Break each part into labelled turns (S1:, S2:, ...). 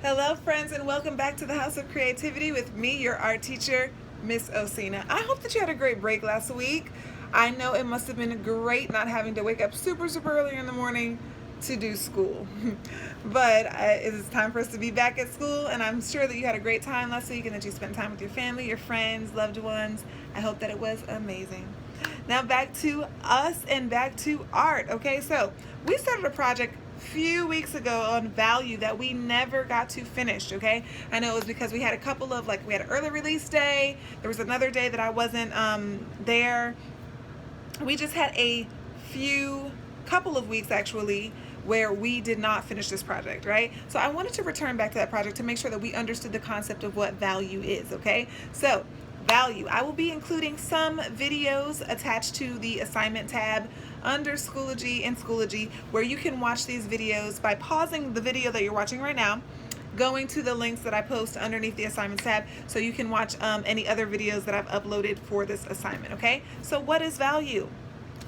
S1: Hello friends, and welcome back to the House of Creativity with me, your art teacher, Miss Osina. I hope that you had a great break last week. I know it must have been great not having to wake up super early in the morning to do school. But it is time for us to be back at school, and I'm sure that you had a great time last week and that you spent time with your family, your friends, loved ones. I hope that it was amazing. Now back to us and back to art. Okay, so we started a project few weeks ago on value that we never got to finish. Okay, I know it was because we had a couple of, we had an early release day, there was another day that I wasn't there. We just had a couple of weeks actually where we did not finish this project, right? So I wanted to return back to that project to make sure that we understood the concept of what value is. Okay, so value, I will be including some videos attached to the assignment tab under Schoology and Schoology, where you can watch these videos by pausing the video that you're watching right now, going to the links that I post underneath the assignments tab, so you can watch any other videos that I've uploaded for this assignment. Okay, so what is value?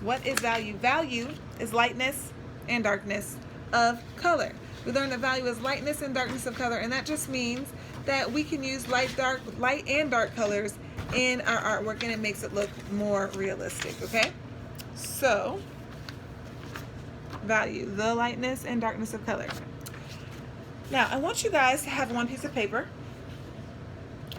S1: What is value? Value is lightness and darkness of color. We learned that value is lightness and darkness of color, and that just means that we can use light and dark colors in our artwork, and it makes it look more realistic. Okay, so value, the lightness and darkness of color. Now I want you guys to have one piece of paper.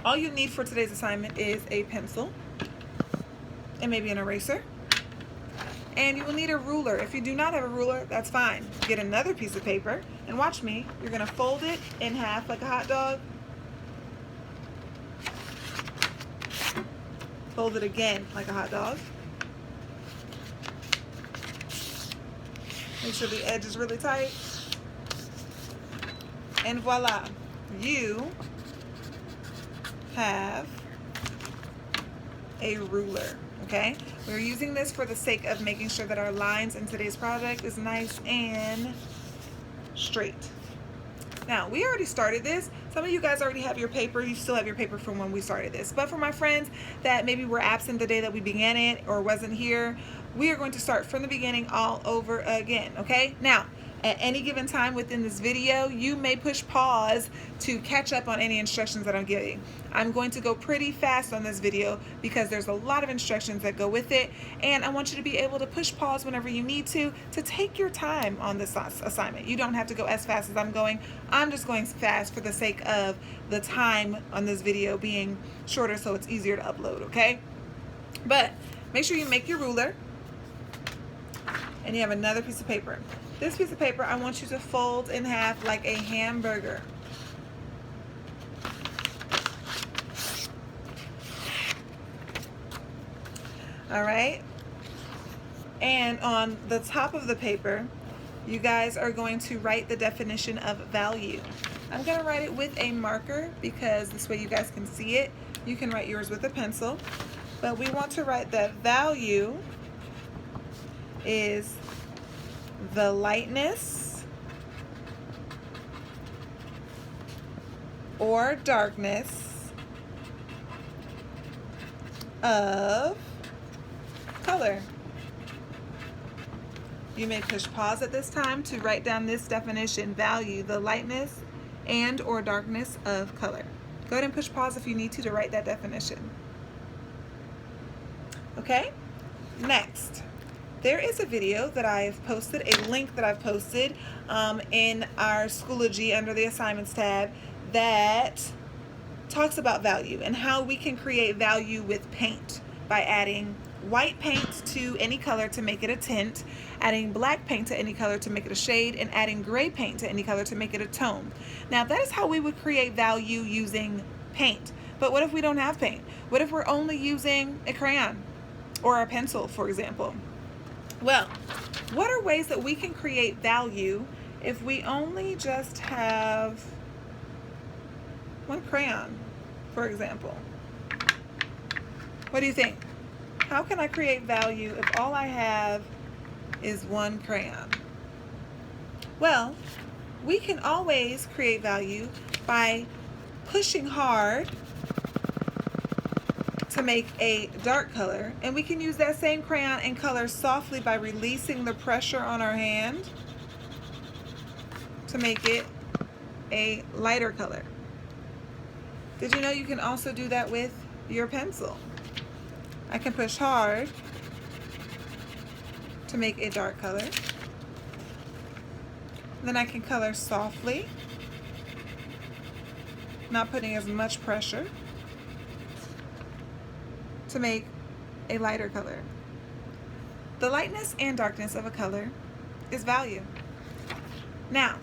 S1: All you need for today's assignment is a pencil and maybe an eraser, and you will need a ruler. If you do not have a ruler, that's fine. Get another piece of paper and watch me. You're gonna fold it in half like a hot dog. Fold it again like a hot dog. Make sure the edge is really tight. And voila, you have a ruler. Okay, we're using this for the sake of making sure that our lines in today's project is nice and straight. Now, we already started this. Some of you guys already have your paper. You still have your paper from when we started this. But for my friends that maybe were absent the day that we began it or wasn't here, we are going to start from the beginning all over again, okay? Now, at any given time within this video, you may push pause to catch up on any instructions that I'm giving. I'm going to go pretty fast on this video because there's a lot of instructions that go with it, and I want you to be able to push pause whenever you need to take your time on this assignment. You don't have to go as fast as I'm going. I'm just going fast for the sake of the time on this video being shorter so it's easier to upload, okay? But make sure you make your ruler and you have another piece of paper. This piece of paper, I want you to fold in half like a hamburger. All right? And on the top of the paper, you guys are going to write the definition of value. I'm going to write it with a marker because this way you guys can see it. You can write yours with a pencil. But we want to write that value is the lightness or darkness of color. You may push pause at this time to write down this definition: value, the lightness and or darkness of color. Go ahead and push pause if you need to write that definition. Okay, next. There is a video that I have posted, a link that I've posted in our Schoology under the assignments tab that talks about value and how we can create value with paint by adding white paint to any color to make it a tint, adding black paint to any color to make it a shade, and adding gray paint to any color to make it a tone. Now that is how we would create value using paint. But what if we don't have paint? What if we're only using a crayon or a pencil, for example? Well, what are ways that we can create value if we only just have one crayon, for example? What do you think? How can I create value if all I have is one crayon? Well, we can always create value by pushing hard to make a dark color, and we can use that same crayon and color softly by releasing the pressure on our hand to make it a lighter color. Did you know you can also do that with your pencil? I can push hard to make a dark color. Then I can color softly, not putting as much pressure, to make a lighter color. The lightness and darkness of a color is value. Now,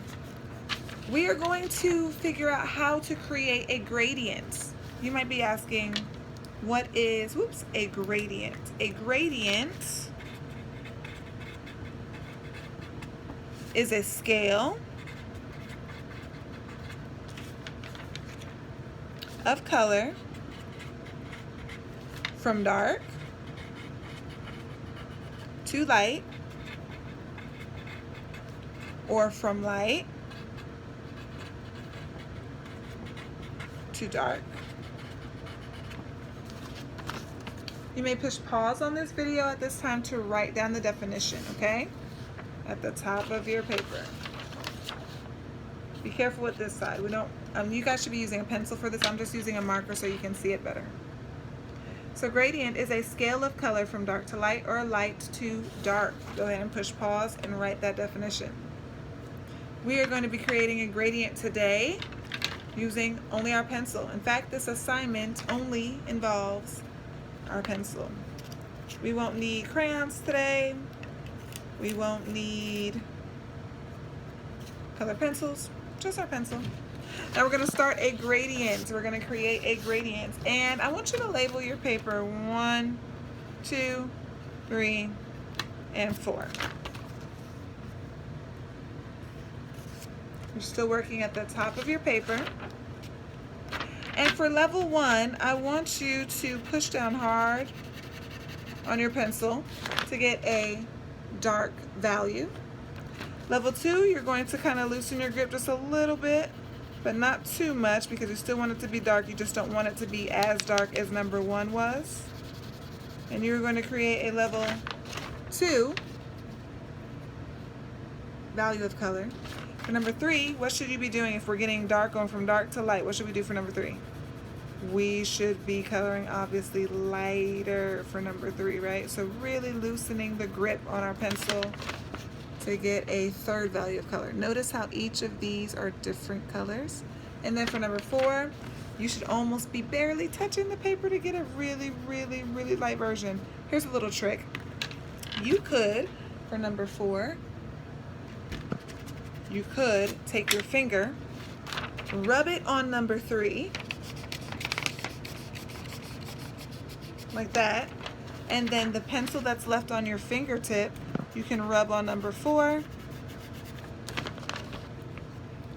S1: we are going to figure out how to create a gradient. You might be asking, what is, a gradient? A gradient is a scale of color from dark to light, or from light to dark. You may push pause on this video at this time to write down the definition, okay? At the top of your paper. Be careful with this side. We don't, you guys should be using a pencil for this. I'm just using a marker so you can see it better. So gradient is a scale of color from dark to light or light to dark. Go ahead and push pause and write that definition. We are going to be creating a gradient today using only our pencil. In fact, this assignment only involves our pencil. We won't need crayons today. We won't need colored pencils, just our pencil. Now we're going to start a gradient. We're going to create a gradient. And I want you to label your paper 1, 2, 3, and 4. You're still working at the top of your paper. And for level 1, I want you to push down hard on your pencil to get a dark value. Level 2, you're going to kind of loosen your grip just a little bit, but not too much because you still want it to be dark. You just don't want it to be as dark as number 1 was. And you're going to create a level 2 value of color. For number 3, what should you be doing if we're getting dark, going from dark to light? What should we do for number 3? We should be coloring obviously lighter for number 3, right? So really loosening the grip on our pencil to get a third value of color. Notice how each of these are different colors. And then for number 4, you should almost be barely touching the paper to get a really, really, really light version. Here's a little trick. You could, for number 4, you could take your finger, rub it on number 3, like that, and then the pencil that's left on your fingertip, you can rub on number 4,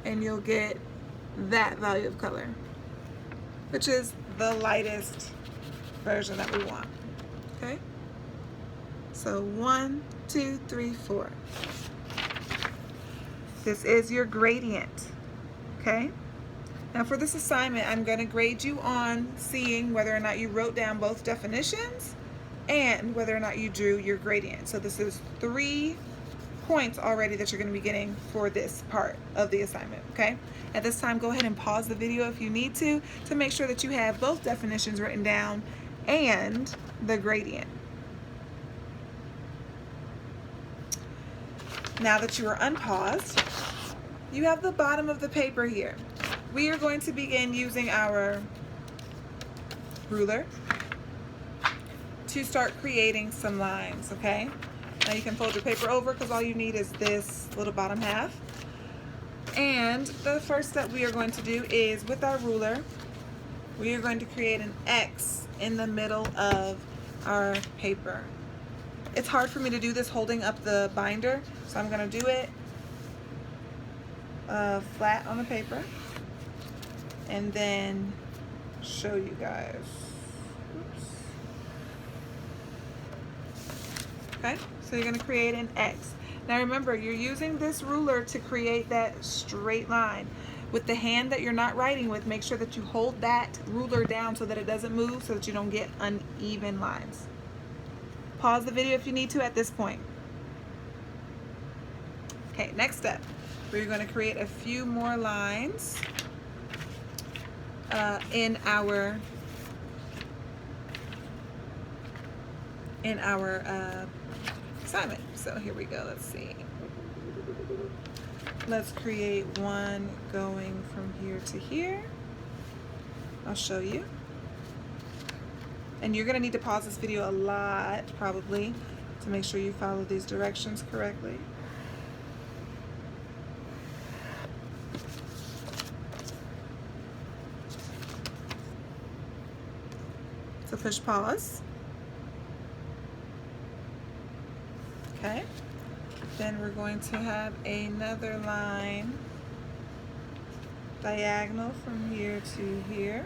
S1: and you'll get that value of color, which is the lightest version that we want, okay? So 1, 2, 3, 4. This is your gradient, okay? Now for this assignment, I'm going to grade you on seeing whether or not you wrote down both definitions and whether or not you drew your gradient. So this is 3 points already that you're going to be getting for this part of the assignment, okay? At this time, go ahead and pause the video if you need to make sure that you have both definitions written down and the gradient. Now that you are unpaused, you have the bottom of the paper here. We are going to begin using our ruler to start creating some lines, okay? Now you can fold your paper over because all you need is this little bottom half. And the first step we are going to do is with our ruler, we are going to create an X in the middle of our paper. It's hard for me to do this holding up the binder, so I'm going to do it flat on the paper and then show you guys. Oops. Okay, so you're going to create an X. Now remember, you're using this ruler to create that straight line. With the hand that you're not writing with, make sure that you hold that ruler down so that it doesn't move, so that you don't get uneven lines. Pause the video if you need to at this point. Okay, next step. we're going to create a few more lines in our assignment. So here we go. Let's see. Let's create one going from here to here. I'll show you. And you're going to need to pause this video a lot, probably, to make sure you follow these directions correctly. So push pause. Okay. Then we're going to have another line diagonal from here to here.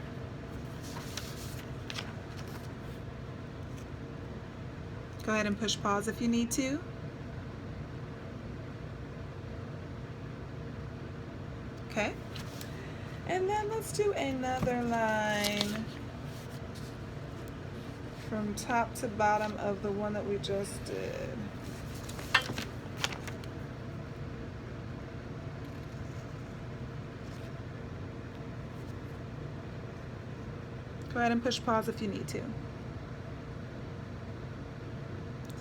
S1: Go ahead and push pause if you need to. Okay. And then let's do another line from top to bottom of the one that we just did. Go ahead and push pause if you need to.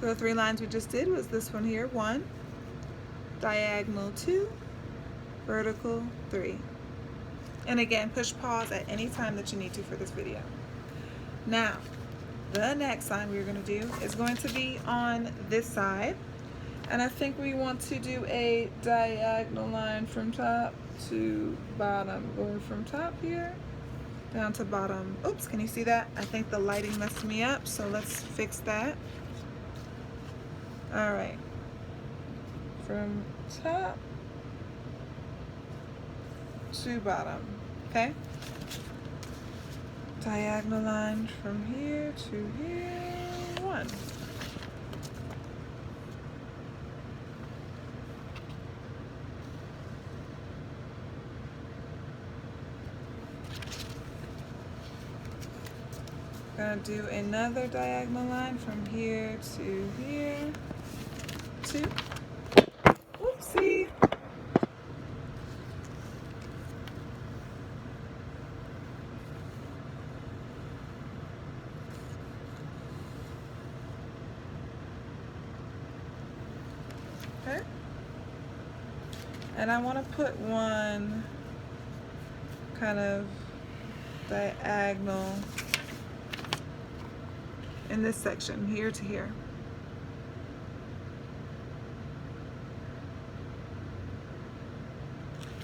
S1: So the 3 lines we just did was this one here, 1, diagonal 2, vertical 3. And again, push pause at any time that you need to for this video. Now, the next line we're going to do is going to be on this side. And I think we want to do a diagonal line from top to bottom, going from top here down to bottom. Oops, can you see that? I think the lighting messed me up, so let's fix that. All right, from top to bottom, okay? Diagonal line from here to here, 1. Gonna do another diagonal line from here to here, 2. Oopsie. Okay. And I want to put one kind of diagonal in this section, here to here.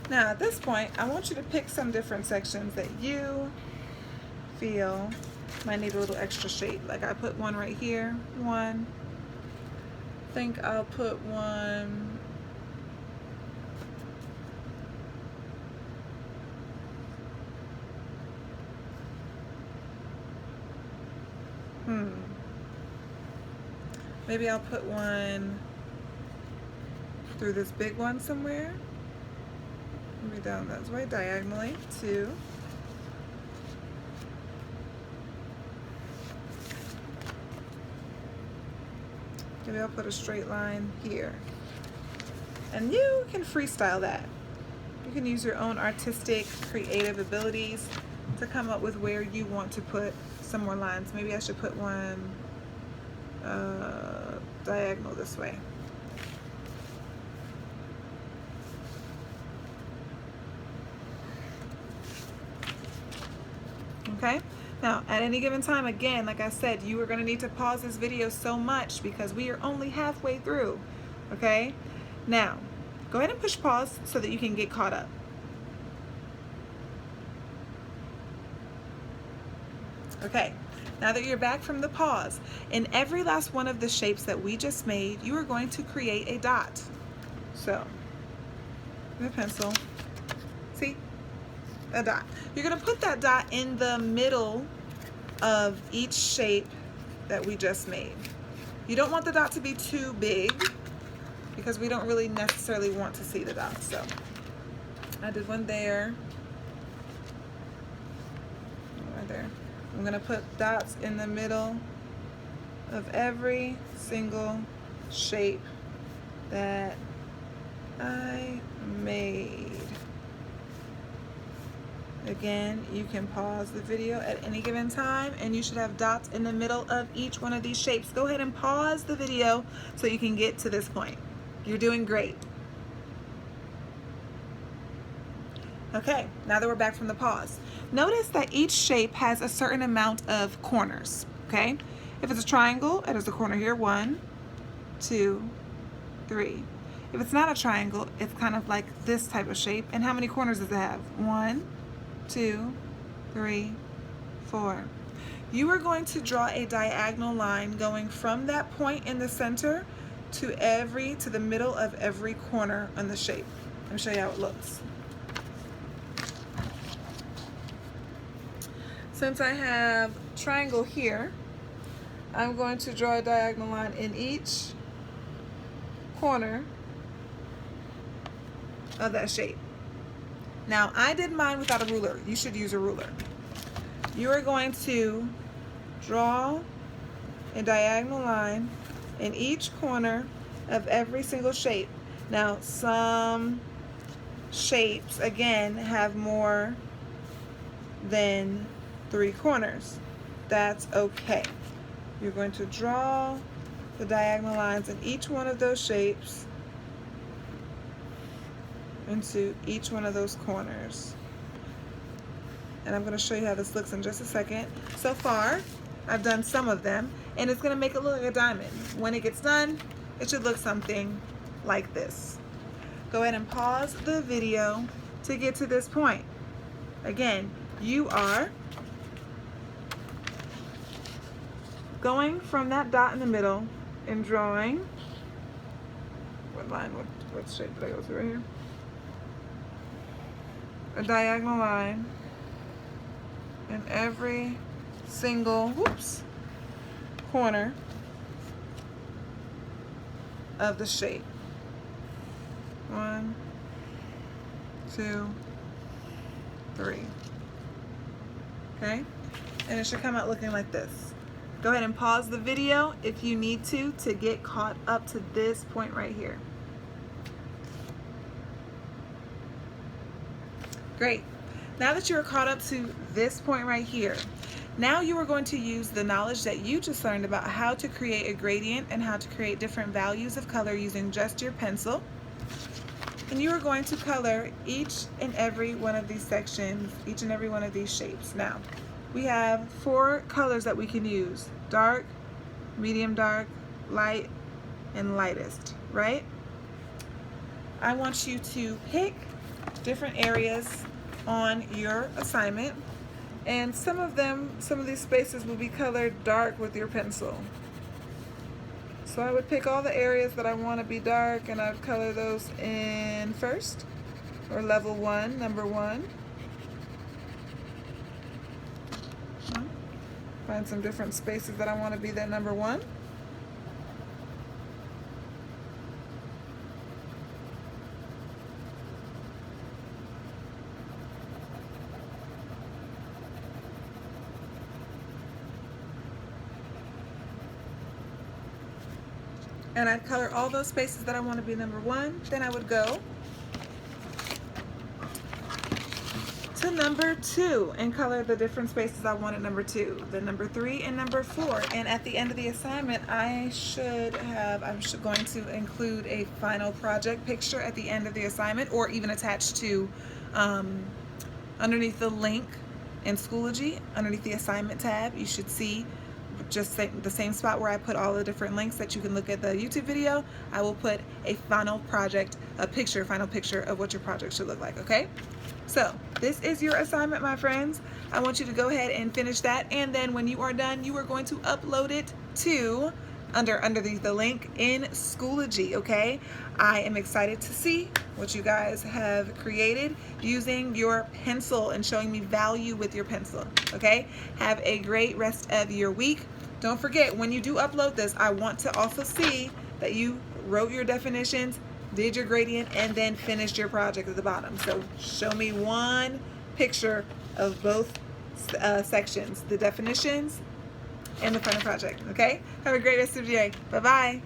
S1: Now at this point, I want you to pick some different sections that you feel might need a little extra shape. Like I put one right here, 1. I think I'll put one maybe I'll put one through this big one somewhere. Maybe down that way, diagonally, 2. Maybe I'll put a straight line here. And you can freestyle that. You can use your own artistic, creative abilities to come up with where you want to put some more lines. Maybe I should put one diagonal this way. Okay, now at any given time, again, like I said, you are going to need to pause this video so much because we are only halfway through. Okay, now go ahead and push pause so that you can get caught up. Okay, now that you're back from the pause, in every last one of the shapes that we just made, you are going to create a dot. So, with a pencil, see, a dot. You're going to put that dot in the middle of each shape that we just made. You don't want the dot to be too big because we don't really necessarily want to see the dot. So, I did one there, right there. I'm going to put dots in the middle of every single shape that I made. Again, you can pause the video at any given time, and you should have dots in the middle of each one of these shapes. Go ahead and pause the video so you can get to this point. You're doing great. Okay, now that we're back from the pause, notice that each shape has a certain amount of corners, okay? If it's a triangle, it has a corner here, 1, 2, 3. If it's not a triangle, it's kind of like this type of shape. And how many corners does it have? 1, 2, 3, 4. You are going to draw a diagonal line going from that point in the center to the middle of every corner on the shape. Let me show you how it looks. Since I have triangle here, I'm going to draw a diagonal line in each corner of that shape. Now, I did mine without a ruler. You should use a ruler. You are going to draw a diagonal line in each corner of every single shape. Now, some shapes, again, have more than 3 corners. That's okay. You're going to draw the diagonal lines in each one of those shapes into each one of those corners. And I'm going to show you how this looks in just a second. So far, I've done some of them, and it's going to make it look like a diamond. When it gets done, it should look something like this. Go ahead and pause the video to get to this point. Again, you are going from that dot in the middle and drawing, what shape did I go through right here? A diagonal line in every single corner of the shape. 1, 2, 3. Okay? And it should come out looking like this. Go ahead and pause the video if you need to get caught up to this point right here. Great. Now that you're caught up to this point right here, now you are going to use the knowledge that you just learned about how to create a gradient and how to create different values of color using just your pencil. And you are going to color each and every one of these sections, each and every one of these shapes. Now, we have 4 colors that we can use: dark, medium dark, light, and lightest, right? I want you to pick different areas on your assignment, and some of these spaces will be colored dark with your pencil. So I would pick all the areas that I want to be dark, and I'd color those in first, or level 1, number 1. Find some different spaces that I want to be that number 1. And I'd color all those spaces that I want to be number 1. Then I would go to number 2 and color the different spaces I want at number 2, then number 3 and number 4. And at the end of the assignment, I'm going to include a final project picture at the end of the assignment, or even attached to underneath the link in Schoology, underneath the assignment tab. You should see just the same spot where I put all the different links that you can look at the YouTube video. I will put a final project, final picture of what your project should look like, okay? So this is your assignment, my friends. I want you to go ahead and finish that, and then when you are done, you are going to upload it to underneath the link in Schoology, okay? I am excited to see what you guys have created using your pencil and showing me value with your pencil, okay? Have a great rest of your week. Don't forget, when you do upload this, I want to also see that you wrote your definitions, did your gradient, and then finished your project at the bottom. So show me one picture of both sections, the definitions and the final project, okay? Have a great rest of your day. Bye-bye.